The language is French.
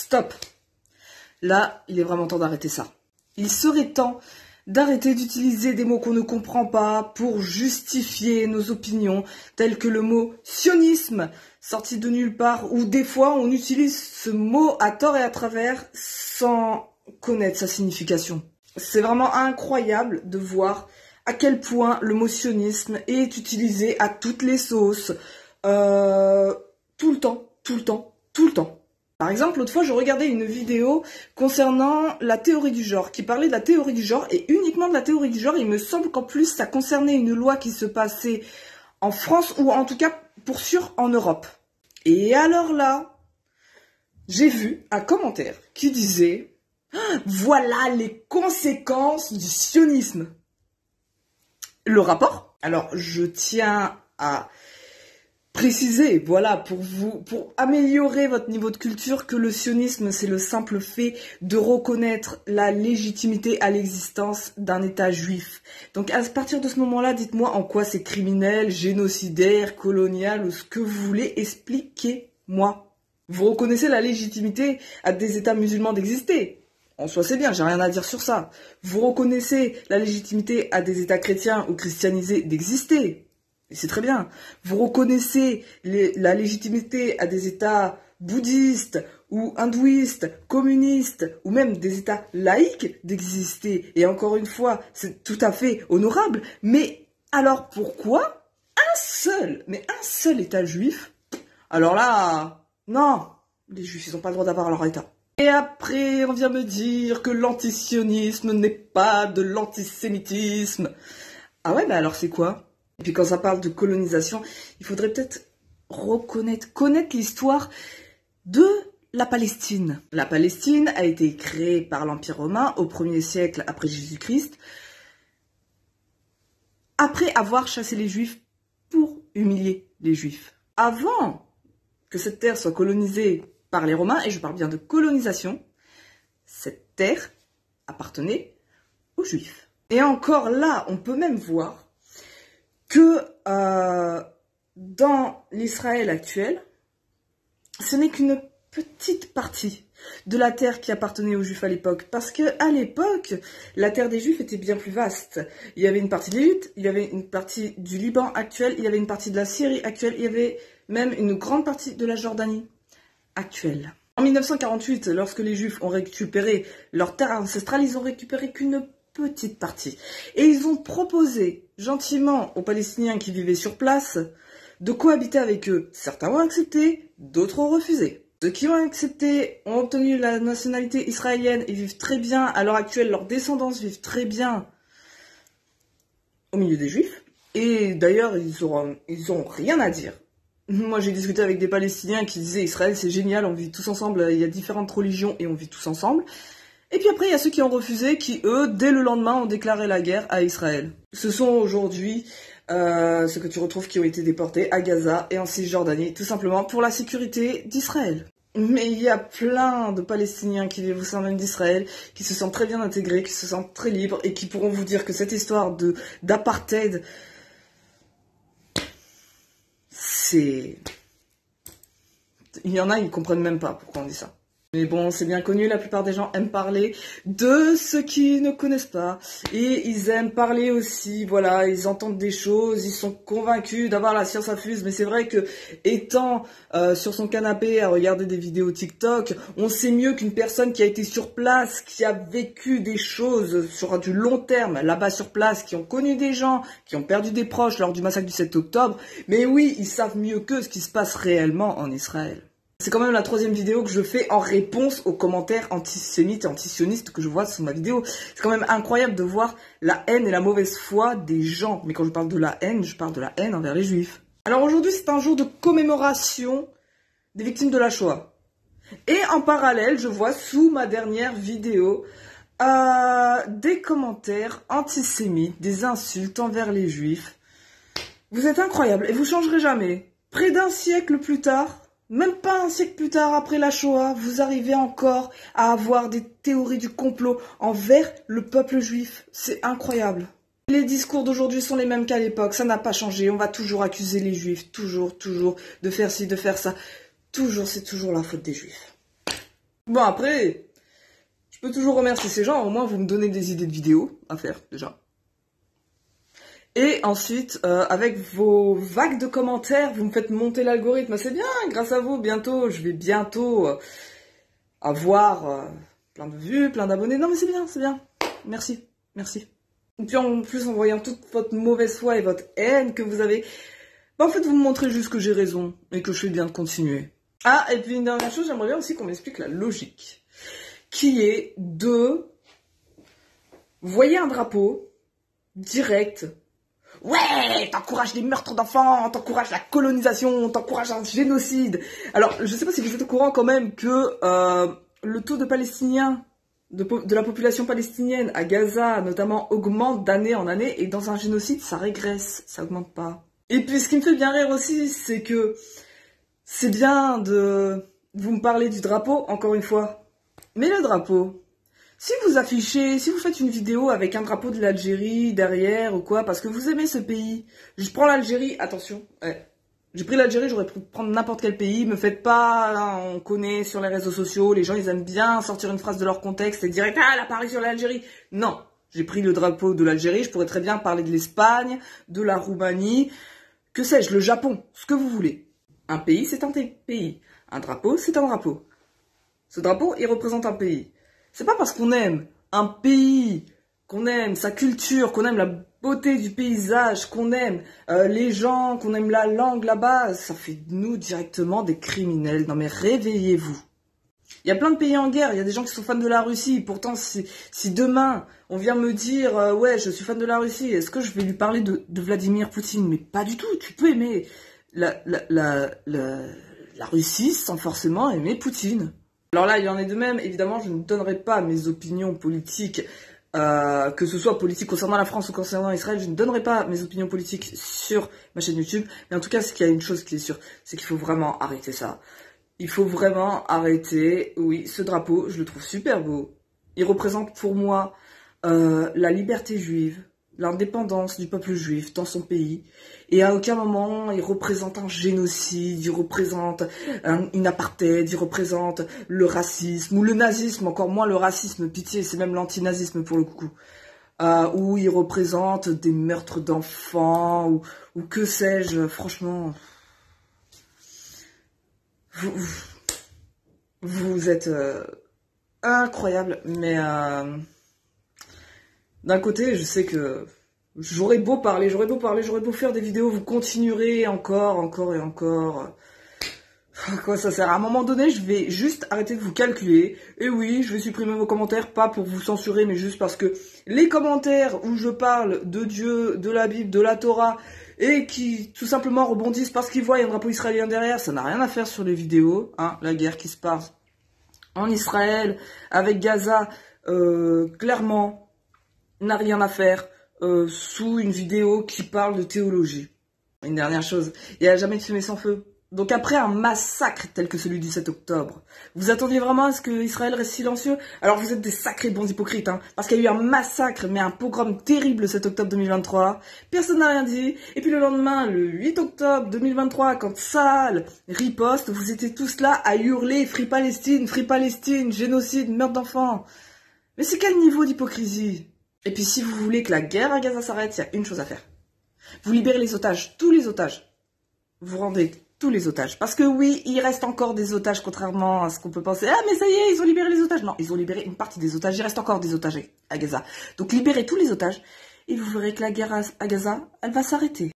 stop. Là, il est vraiment temps d'arrêter ça. Il serait temps d'arrêter d'utiliser des mots qu'on ne comprend pas pour justifier nos opinions, tels que le mot sionisme, sorti de nulle part, ou des fois on utilise ce mot à tort et à travers sans connaître sa signification. C'est vraiment incroyable de voir à quel point le mot sionisme est utilisé à toutes les sauces, tout le temps, tout le temps, tout le temps. Par exemple, l'autre fois, je regardais une vidéo concernant la théorie du genre, qui parlait de la théorie du genre, et uniquement de la théorie du genre. Il me semble qu'en plus, ça concernait une loi qui se passait en France, ou en tout cas, pour sûr, en Europe. Et alors là, j'ai vu un commentaire qui disait « Voilà les conséquences du sionisme ». Le rapport? Alors, je tiens à préciser, voilà, pour améliorer votre niveau de culture, que le sionisme, c'est le simple fait de reconnaître la légitimité à l'existence d'un État juif. Donc, à partir de ce moment-là, dites-moi en quoi c'est criminel, génocidaire, colonial, ou ce que vous voulez, expliquez-moi. Vous reconnaissez la légitimité à des États musulmans d'exister. En soi, c'est bien, j'ai rien à dire sur ça. Vous reconnaissez la légitimité à des États chrétiens ou christianisés d'exister. Et c'est très bien. Vous reconnaissez la légitimité à des États bouddhistes ou hindouistes, communistes ou même des États laïques d'exister. Et encore une fois, c'est tout à fait honorable. Mais alors pourquoi un seul État juif? Alors là, non, les juifs, ils n'ont pas le droit d'avoir leur État. Et après, on vient me dire que l'antisionisme n'est pas de l'antisémitisme. Ah ouais, bah alors c'est quoi? Et puis quand ça parle de colonisation, il faudrait peut-être connaître l'histoire de la Palestine. La Palestine a été créée par l'Empire romain au 1er siècle après Jésus-Christ, après avoir chassé les Juifs pour humilier les Juifs. Avant que cette terre soit colonisée par les Romains, et je parle bien de colonisation, cette terre appartenait aux Juifs. Et encore là, on peut même voir que dans l'Israël actuel, ce n'est qu'une petite partie de la terre qui appartenait aux Juifs à l'époque. Parce que à l'époque, la terre des Juifs était bien plus vaste. Il y avait une partie de l'Égypte, il y avait une partie du Liban actuel, il y avait une partie de la Syrie actuelle, il y avait même une grande partie de la Jordanie actuelle. En 1948, lorsque les Juifs ont récupéré leur terre ancestrale, ils ont récupéré qu'une petite partie. Et ils ont proposé gentiment aux Palestiniens qui vivaient sur place de cohabiter avec eux. Certains ont accepté, d'autres ont refusé. Ceux qui ont accepté ont obtenu la nationalité israélienne et vivent très bien. À l'heure actuelle, leurs descendants vivent très bien au milieu des Juifs. Et d'ailleurs, ils ont rien à dire. Moi, j'ai discuté avec des Palestiniens qui disaient « Israël, c'est génial, on vit tous ensemble, il y a différentes religions et on vit tous ensemble ». Et puis après, il y a ceux qui ont refusé, qui, eux, dès le lendemain, ont déclaré la guerre à Israël. Ce sont aujourd'hui ceux que tu retrouves qui ont été déportés à Gaza et en Cisjordanie, tout simplement pour la sécurité d'Israël. Mais il y a plein de Palestiniens qui vivent au sein même d'Israël, qui se sentent très bien intégrés, qui se sentent très libres et qui pourront vous dire que cette histoire d'apartheid, c'est... Il y en a, ils comprennent même pas pourquoi on dit ça. Mais bon, c'est bien connu, la plupart des gens aiment parler de ceux qui ne connaissent pas. Et ils aiment parler aussi, voilà, ils entendent des choses, ils sont convaincus d'avoir la science infuse. Mais c'est vrai que, étant sur son canapé à regarder des vidéos TikTok, on sait mieux qu'une personne qui a été sur place, qui a vécu des choses sur du long terme, là-bas sur place, qui ont connu des gens, qui ont perdu des proches lors du massacre du 7 octobre. Mais oui, ils savent mieux qu'eux ce qui se passe réellement en Israël. C'est quand même la 3e vidéo que je fais en réponse aux commentaires antisémites et antisionistes que je vois sous ma vidéo. C'est quand même incroyable de voir la haine et la mauvaise foi des gens. Mais quand je parle de la haine, je parle de la haine envers les Juifs. Alors aujourd'hui, c'est un jour de commémoration des victimes de la Shoah. Et en parallèle, je vois sous ma dernière vidéo des commentaires antisémites, des insultes envers les Juifs. Vous êtes incroyables et vous changerez jamais. Près d'un siècle plus tard... Même pas un siècle plus tard, après la Shoah, vous arrivez encore à avoir des théories du complot envers le peuple juif. C'est incroyable. Les discours d'aujourd'hui sont les mêmes qu'à l'époque. Ça n'a pas changé. On va toujours accuser les juifs. Toujours, de faire ci, de faire ça. Toujours, c'est toujours la faute des juifs. Bon, après, je peux toujours remercier ces gens, au moins vous me donnez des idées de vidéos à faire, déjà. Et ensuite, avec vos vagues de commentaires, vous me faites monter l'algorithme. C'est bien, grâce à vous, bientôt, je vais bientôt avoir plein de vues, plein d'abonnés. Non mais c'est bien, c'est bien. Merci, merci. Et puis en plus, en voyant toute votre mauvaise foi et votre haine que vous avez, bah, en fait, vous me montrez juste que j'ai raison et que je fais bien de continuer. Ah, et puis une dernière chose, j'aimerais bien aussi qu'on m'explique la logique, qui est de... Vous voyez un drapeau, direct... Ouais, t'encourages les meurtres d'enfants, t'encourages la colonisation, t'encourages un génocide. Alors, je sais pas si vous êtes au courant quand même que le taux de Palestiniens, de la population palestinienne à Gaza, notamment, augmente d'année en année, et dans un génocide, ça régresse, ça augmente pas. Et puis, ce qui me fait bien rire aussi, c'est que c'est bien de vous me parler du drapeau, encore une fois. Mais le drapeau... Si vous affichez, si vous faites une vidéo avec un drapeau de l'Algérie derrière ou quoi, parce que vous aimez ce pays, je prends l'Algérie, attention, j'ai pris l'Algérie, j'aurais pu prendre n'importe quel pays, me faites pas, là, on connaît sur les réseaux sociaux, les gens ils aiment bien sortir une phrase de leur contexte et dire « Ah, elle a parlé sur l'Algérie !» Non, j'ai pris le drapeau de l'Algérie, je pourrais très bien parler de l'Espagne, de la Roumanie, que sais-je, le Japon, ce que vous voulez. Un pays, c'est un pays. Un drapeau, c'est un drapeau. Ce drapeau, il représente un pays. C'est pas parce qu'on aime un pays, qu'on aime sa culture, qu'on aime la beauté du paysage, qu'on aime les gens, qu'on aime la langue là-bas, ça fait de nous directement des criminels. Non mais réveillez-vous. Il y a plein de pays en guerre, il y a des gens qui sont fans de la Russie. Pourtant, si demain, on vient me dire « Ouais, je suis fan de la Russie », est-ce que je vais lui parler de Vladimir Poutine? Mais pas du tout, tu peux aimer la Russie sans forcément aimer Poutine. Alors là, il y en est de même, évidemment, je ne donnerai pas mes opinions politiques, que ce soit politique concernant la France ou concernant Israël, je ne donnerai pas mes opinions politiques sur ma chaîne YouTube, mais en tout cas, ce qu'il y a une chose qui est sûre, c'est qu'il faut vraiment arrêter ça. Il faut vraiment arrêter, oui, ce drapeau, je le trouve super beau. Il représente pour moi la liberté juive, l'indépendance du peuple juif dans son pays, et à aucun moment il représente un génocide, il représente une apartheid, il représente le racisme, ou le nazisme, encore moins le racisme, pitié, c'est même l'antinazisme pour le coup, où il représente des meurtres d'enfants, ou que sais-je, franchement, vous êtes incroyable, mais... D'un côté, je sais que j'aurais beau parler, j'aurais beau faire des vidéos, vous continuerez encore et encore. À quoi ça sert? À un moment donné, je vais juste arrêter de vous calculer. Et oui, je vais supprimer vos commentaires, pas pour vous censurer, mais juste parce que les commentaires où je parle de Dieu, de la Bible, de la Torah, et qui tout simplement rebondissent parce qu'ils voient un drapeau israélien derrière, ça n'a rien à faire sur les vidéos. Hein, la guerre qui se passe en Israël, avec Gaza, clairement... n'a rien à faire sous une vidéo qui parle de théologie. Une dernière chose, il n'y a jamais de fumée sans feu. Donc après un massacre tel que celui du 7 octobre, vous attendiez vraiment à ce que Israël reste silencieux? Alors vous êtes des sacrés bons hypocrites, hein, parce qu'il y a eu un massacre, mais un pogrom terrible le 7 octobre 2023, personne n'a rien dit, et puis le lendemain, le 8 octobre 2023, quand Tsahal riposte, vous étiez tous là à hurler « Free Palestine, génocide, meurtre d'enfants ». Mais c'est quel niveau d'hypocrisie? Et puis si vous voulez que la guerre à Gaza s'arrête, il y a une chose à faire. Vous libérez les otages, tous les otages. Vous rendez tous les otages. Parce que oui, il reste encore des otages, contrairement à ce qu'on peut penser. Ah mais ça y est, ils ont libéré les otages. Non, ils ont libéré une partie des otages. Il reste encore des otages à Gaza. Donc libérez tous les otages et vous verrez que la guerre à Gaza, elle va s'arrêter.